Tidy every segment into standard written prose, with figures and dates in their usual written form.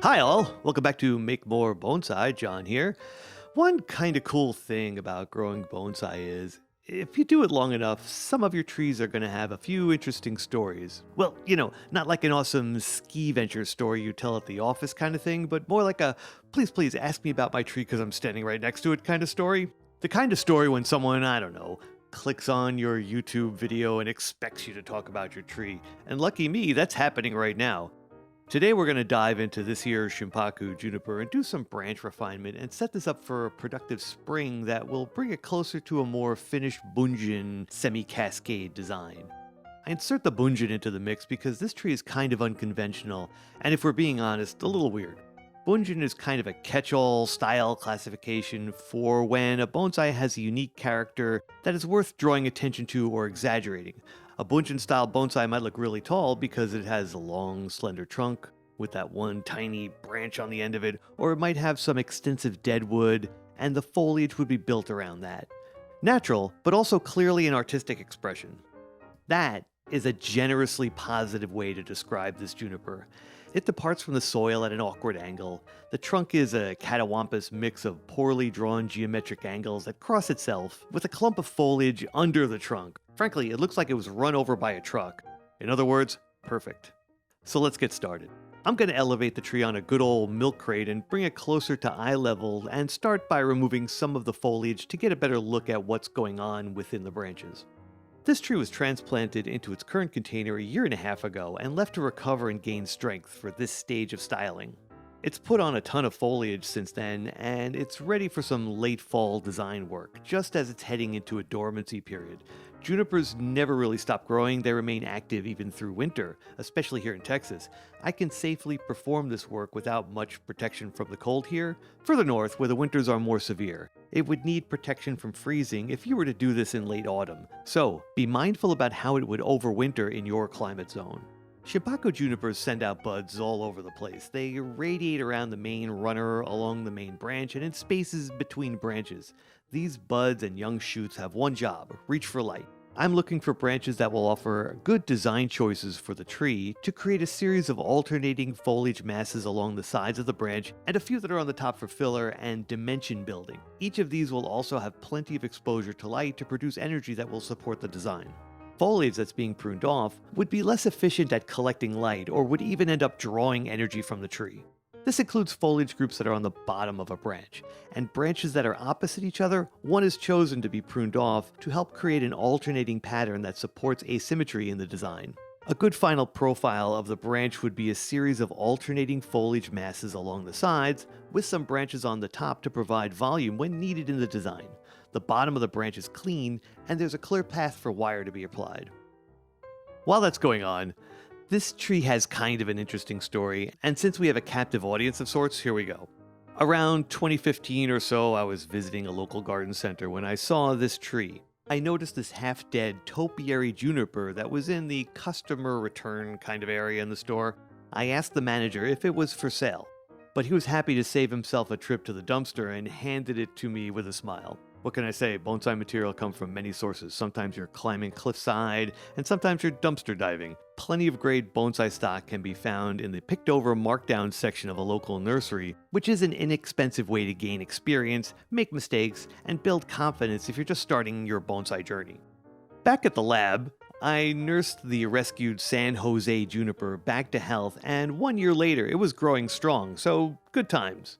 Hi all, welcome back to Make More Bonsai. John here. One kind of cool thing about growing bonsai is if you do it long enough, some of your trees are going to have a few interesting stories. Well, not like an awesome ski venture story you tell at the office kind of thing, but more like a please ask me about my tree because I'm standing right next to it kind of story. The kind of story when someone, I don't know, clicks on your YouTube video and expects you to talk about your tree. And lucky me, that's happening right now. Today we're going to dive into this year's Shimpaku juniper and do some branch refinement and set this up for a productive spring that will bring it closer to a more finished Bunjin semi-cascade design. I insert the Bunjin into the mix because this tree is kind of unconventional and, if we're being honest, a little weird. Bunjin is kind of a catch-all style classification for when a bonsai has a unique character that is worth drawing attention to or exaggerating. A Bunjin-style bonsai might look really tall because it has a long, slender trunk with that one tiny branch on the end of it, or it might have some extensive deadwood, and the foliage would be built around that. Natural, but also clearly an artistic expression. That is a generously positive way to describe this juniper. It departs from the soil at an awkward angle. The trunk is a catawampus mix of poorly drawn geometric angles that cross itself, with a clump of foliage under the trunk. Frankly, it looks like it was run over by a truck. In other words, perfect. So let's get started. I'm going to elevate the tree on a good old milk crate and bring it closer to eye level and start by removing some of the foliage to get a better look at what's going on within the branches. This tree was transplanted into its current container a year and a half ago and left to recover and gain strength for this stage of styling. It's put on a ton of foliage since then, and it's ready for some late fall design work, just as it's heading into a dormancy period. Junipers never really stop growing, they remain active even through winter, especially here in Texas. I can safely perform this work without much protection from the cold here. Further north, where the winters are more severe, it would need protection from freezing if you were to do this in late autumn. So, be mindful about how it would overwinter in your climate zone. Shimpaku junipers send out buds all over the place. They radiate around the main runner, along the main branch, and in spaces between branches. These buds and young shoots have one job: reach for light. I'm looking for branches that will offer good design choices for the tree to create a series of alternating foliage masses along the sides of the branch, and a few that are on the top for filler and dimension building. Each of these will also have plenty of exposure to light to produce energy that will support the design. Foliage that's being pruned off would be less efficient at collecting light or would even end up drawing energy from the tree. This includes foliage groups that are on the bottom of a branch, and branches that are opposite each other. One is chosen to be pruned off to help create an alternating pattern that supports asymmetry in the design. A good final profile of the branch would be a series of alternating foliage masses along the sides, with some branches on the top to provide volume when needed in the design. The bottom of the branch is clean, and there's a clear path for wire to be applied. While that's going on, this tree has kind of an interesting story, and since we have a captive audience of sorts, here we go. Around 2015 or so, I was visiting a local garden center when I saw this tree. I noticed this half-dead topiary juniper that was in the customer return kind of area in the store. I asked the manager if it was for sale, but he was happy to save himself a trip to the dumpster and handed it to me with a smile. What can I say? Bonsai material comes from many sources. Sometimes you're climbing cliffside, and sometimes you're dumpster diving. Plenty of great bonsai stock can be found in the picked-over markdown section of a local nursery, which is an inexpensive way to gain experience, make mistakes, and build confidence if you're just starting your bonsai journey. Back at the lab, I nursed the rescued San Jose juniper back to health, and 1 year later it was growing strong, so good times.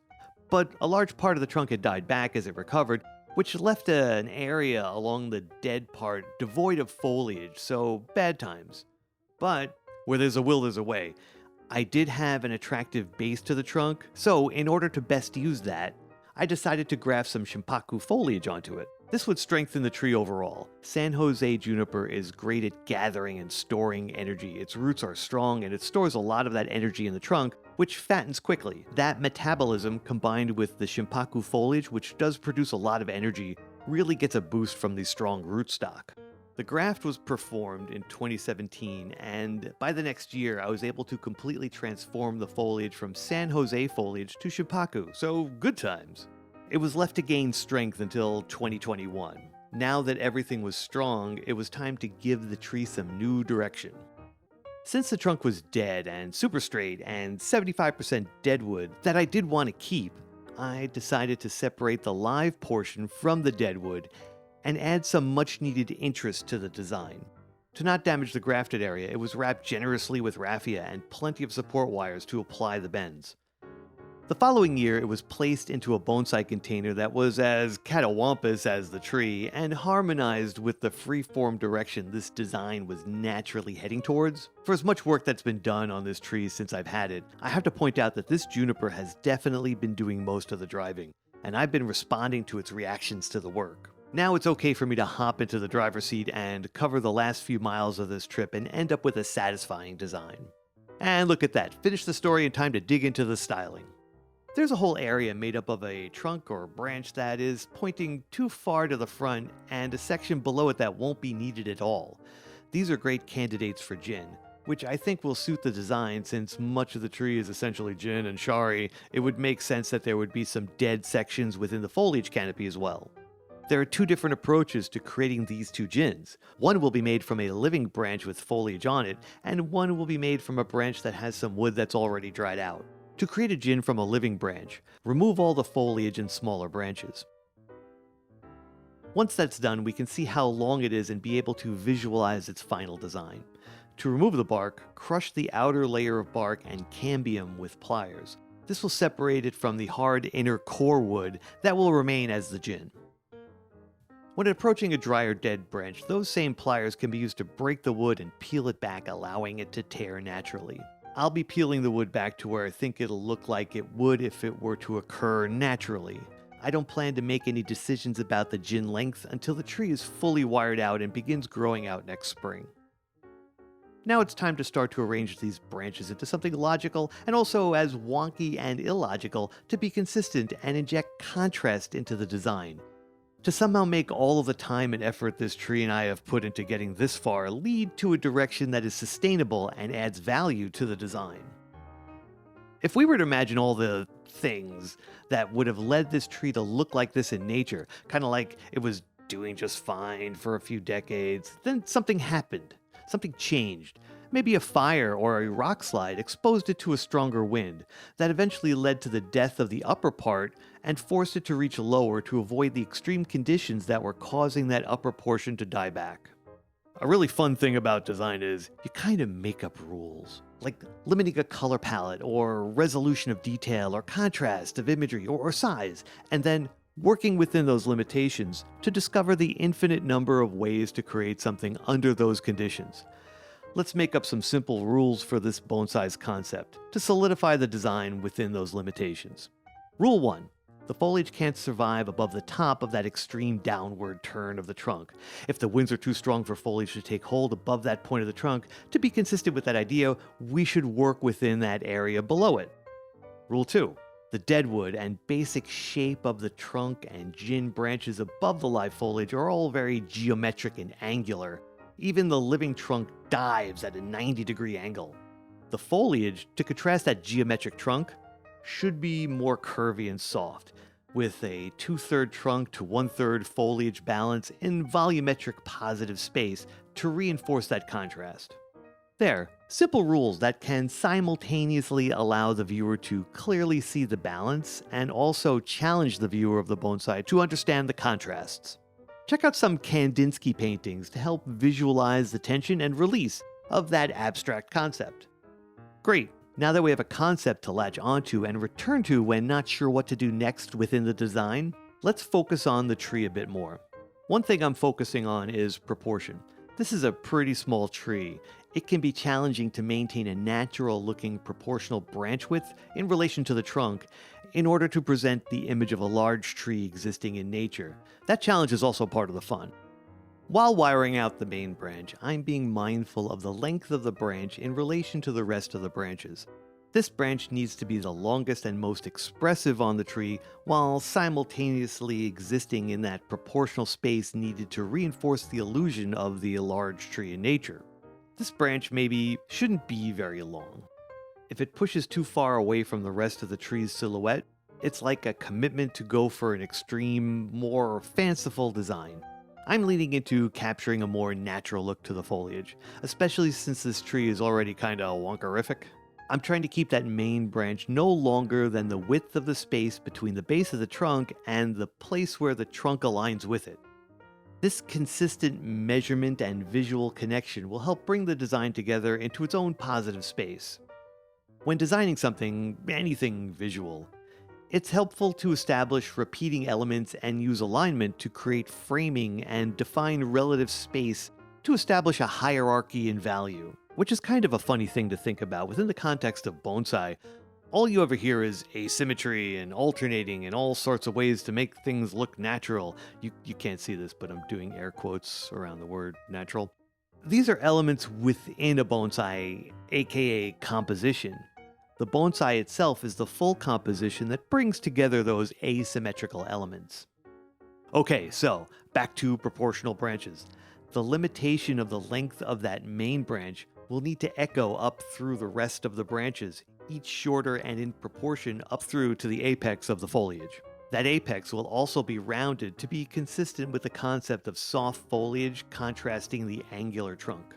But a large part of the trunk had died back as it recovered, which left an area along the dead part devoid of foliage, so bad times. But where there's a will, there's a way. I did have an attractive base to the trunk, so in order to best use that, I decided to graft some Shimpaku foliage onto it. This would strengthen the tree overall. San Jose juniper is great at gathering and storing energy. Its roots are strong and it stores a lot of that energy in the trunk, which fattens quickly. That metabolism, combined with the Shimpaku foliage, which does produce a lot of energy, really gets a boost from the strong rootstock. The graft was performed in 2017, and by the next year I was able to completely transform the foliage from San Jose foliage to Shimpaku, so good times. It was left to gain strength until 2021. Now that everything was strong, it was time to give the tree some new direction. Since the trunk was dead and super straight and 75% deadwood that I did want to keep, I decided to separate the live portion from the deadwood and add some much needed interest to the design. To not damage the grafted area, it was wrapped generously with raffia and plenty of support wires to apply the bends. The following year, it was placed into a bonsai container that was as catawampus as the tree and harmonized with the free-form direction this design was naturally heading towards. For as much work that's been done on this tree since I've had it, I have to point out that this juniper has definitely been doing most of the driving, and I've been responding to its reactions to the work. Now it's okay for me to hop into the driver's seat and cover the last few miles of this trip and end up with a satisfying design. And look at that, finish the story in time to dig into the styling. There's a whole area made up of a trunk or branch that is pointing too far to the front and a section below it that won't be needed at all. These are great candidates for gin, which I think will suit the design since much of the tree is essentially gin and shari. It would make sense that there would be some dead sections within the foliage canopy as well. There are two different approaches to creating these two gins. One will be made from a living branch with foliage on it, and one will be made from a branch that has some wood that's already dried out. To create a gin from a living branch, remove all the foliage and smaller branches. Once that's done, we can see how long it is and be able to visualize its final design. To remove the bark, crush the outer layer of bark and cambium with pliers. This will separate it from the hard inner core wood that will remain as the gin. When approaching a dry or dead branch, those same pliers can be used to break the wood and peel it back, allowing it to tear naturally. I'll be peeling the wood back to where I think it'll look like it would if it were to occur naturally. I don't plan to make any decisions about the gin length until the tree is fully wired out and begins growing out next spring. Now it's time to start to arrange these branches into something logical and also as wonky and illogical to be consistent and inject contrast into the design. To somehow make all of the time and effort this tree and I have put into getting this far lead to a direction that is sustainable and adds value to the design. If we were to imagine all the things that would have led this tree to look like this in nature, kind of like it was doing just fine for a few decades, then something happened. Something changed. Maybe a fire or a rock slide exposed it to a stronger wind that eventually led to the death of the upper part and forced it to reach lower to avoid the extreme conditions that were causing that upper portion to die back. A really fun thing about design is you kind of make up rules, like limiting a color palette or resolution of detail or contrast of imagery or size, and then working within those limitations to discover the infinite number of ways to create something under those conditions. Let's make up some simple rules for this bonsai's concept to solidify the design within those limitations. Rule 1. The foliage can't survive above the top of that extreme downward turn of the trunk. If the winds are too strong for foliage to take hold above that point of the trunk, to be consistent with that idea, we should work within that area below it. Rule 2. The deadwood and basic shape of the trunk and gin branches above the live foliage are all very geometric and angular. Even the living trunk dives at a 90-degree angle. The foliage, to contrast that geometric trunk, should be more curvy and soft, with a 2/3 trunk to 1/3 foliage balance in volumetric positive space to reinforce that contrast. There, simple rules that can simultaneously allow the viewer to clearly see the balance and also challenge the viewer of the bonsai to understand the contrasts. Check out some Kandinsky paintings to help visualize the tension and release of that abstract concept. Great, now that we have a concept to latch onto and return to when not sure what to do next within the design, let's focus on the tree a bit more. One thing I'm focusing on is proportion. This is a pretty small tree. It can be challenging to maintain a natural-looking proportional branch width in relation to the trunk in order to present the image of a large tree existing in nature. That challenge is also part of the fun. While wiring out the main branch, I'm being mindful of the length of the branch in relation to the rest of the branches. This branch needs to be the longest and most expressive on the tree, while simultaneously existing in that proportional space needed to reinforce the illusion of the large tree in nature. This branch maybe shouldn't be very long. If it pushes too far away from the rest of the tree's silhouette, it's like a commitment to go for an extreme, more fanciful design. I'm leaning into capturing a more natural look to the foliage, especially since this tree is already kinda wonkerific. I'm trying to keep that main branch no longer than the width of the space between the base of the trunk and the place where the trunk aligns with it. This consistent measurement and visual connection will help bring the design together into its own positive space. When designing something, anything visual, it's helpful to establish repeating elements and use alignment to create framing and define relative space to establish a hierarchy in value, which is kind of a funny thing to think about within the context of bonsai. All you ever hear is asymmetry and alternating in all sorts of ways to make things look natural. You can't see this, but I'm doing air quotes around the word natural. These are elements within a bonsai, aka composition. The bonsai itself is the full composition that brings together those asymmetrical elements. Okay, so back to proportional branches. The limitation of the length of that main branch will need to echo up through the rest of the branches, each shorter and in proportion up through to the apex of the foliage. That apex will also be rounded to be consistent with the concept of soft foliage contrasting the angular trunk.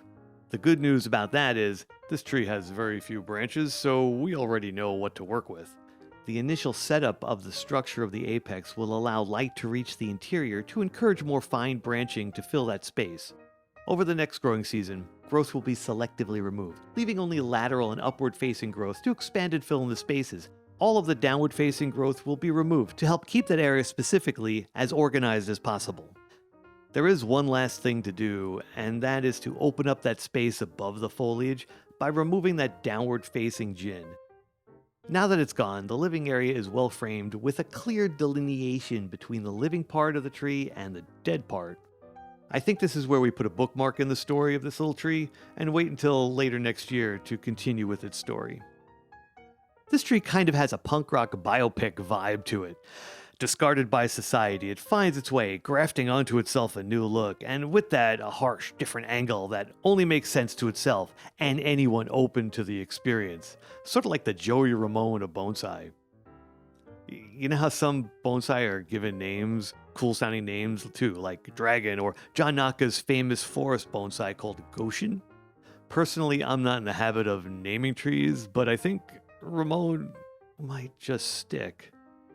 The good news about that is, this tree has very few branches, so we already know what to work with. The initial setup of the structure of the apex will allow light to reach the interior to encourage more fine branching to fill that space. Over the next growing season, growth will be selectively removed, leaving only lateral and upward-facing growth to expand and fill in the spaces. All of the downward-facing growth will be removed to help keep that area specifically as organized as possible. There is one last thing to do, and that is to open up that space above the foliage by removing that downward-facing jin. Now that it's gone, the living area is well framed with a clear delineation between the living part of the tree and the dead part. I think this is where we put a bookmark in the story of this little tree and wait until later next year to continue with its story. This tree kind of has a punk rock biopic vibe to it. Discarded by society, it finds its way, grafting onto itself a new look, and with that, a harsh, different angle that only makes sense to itself and anyone open to the experience. Sort of like the Joey Ramone of bonsai. You know how some bonsai are given names, cool sounding names too, like Dragon or John Naka's famous forest bonsai called Goshen? Personally, I'm not in the habit of naming trees, but I think Ramone might just stick.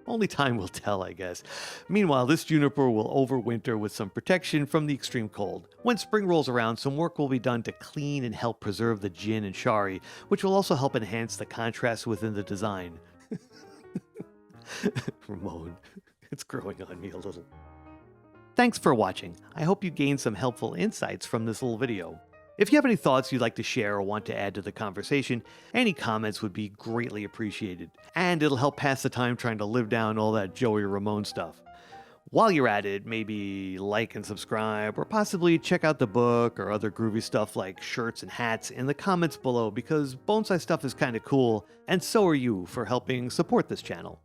Only time will tell, I guess. Meanwhile, this juniper will overwinter with some protection from the extreme cold. When spring rolls around, some work will be done to clean and help preserve the jin and shari, which will also help enhance the contrast within the design. Ramon, it's growing on me a little. Thanks for watching. I hope you gained some helpful insights from this little video. If you have any thoughts you'd like to share or want to add to the conversation, any comments would be greatly appreciated, and it'll help pass the time trying to live down all that Joey Ramone stuff. While you're at it, maybe like and subscribe, or possibly check out the book or other groovy stuff like shirts and hats in the comments below, because bonsai stuff is kinda cool, and so are you for helping support this channel.